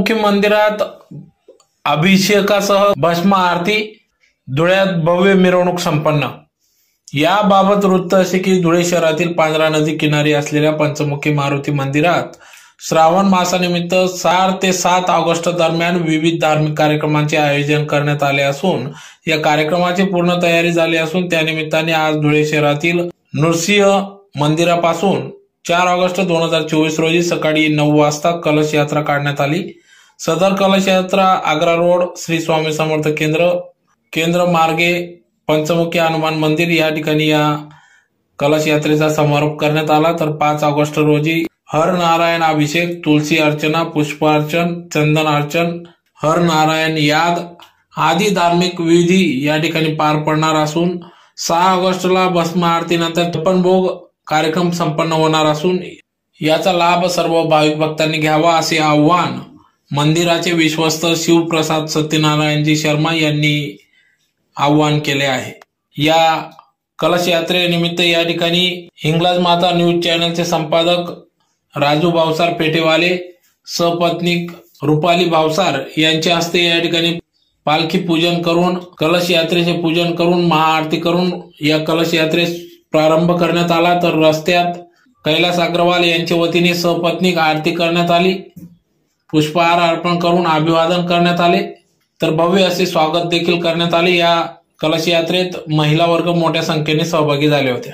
मुख्य मंदिरात अभिषेकासह भस्म आरती, धुळ्यात भव्य मिरवणूक संपन्न। याबाबत वृत्त असे की धुळे शहरातील पांझरा नदी किनारी असलेल्या पंचमुखी मारुती मंदिरात श्रावण मासानिमित्त 4 ते 7 ऑगस्ट दरम्यान विविध धार्मिक कार्यक्रमांचे आयोजन करण्यात आले असून या कार्यक्रमाची पूर्ण तयारी झाली असून त्यानिमित्ताने आज धुळे शहरातील नृसिंह मंदिरापासून 4 ऑगस्ट 2024 रोजी सकाळी 9 वाजता कलश यात्रा काढण्यात आली। सदर कलश यात्रा आग्रा रोड श्री स्वामी समर्थ केंद्र मार्गे पंचमुखी हनुमान मंदिर या ठिकाणी या कलश यात्रेचा समारोप करण्यात आला। तर 5 ऑगस्ट रोजी हर नारायण अभिषेक, तुलसी अर्चना, पुष्पार्चन, चंदन अर्चन, हर नारायण याद आदी धार्मिक विधी या ठिकाणी पार पडणार असून 6 ऑगस्टला भस्म आरतीनंतर 56 भोग कार्यक्रम संपन्न होणार असून याचा लाभ सर्व भाविक भक्तांनी घ्यावा असे आवाहन मंदिराचे विश्वस्त शिवप्रसाद सत्यनारायणजी शर्मा यांनी आवाहन केले आहे। या कलश यात्रेनिमित्त या ठिकाणी हिंगलाज माता न्यूज चॅनलचे संपादक राजू भावसार पेटेवाले, सपत्नीक रुपाली भावसार यांच्या हस्ते या ठिकाणी पालखी पूजन करून कलश यात्रेचे पूजन करून महाआरती करून या कलश यात्रेस प्रारंभ करण्यात आला। तर रस्त्यात कैलास अग्रवाल यांच्या वतीने सपत्नीक आरती करण्यात आली, पुष्पहार अर्पण करून अभिवादन करण्यात आले, तर भव्य असे स्वागत देखील करण्यात आले। या कलश यात्रेत महिला वर्ग मोठ्या संख्येने सहभागी झाले होते।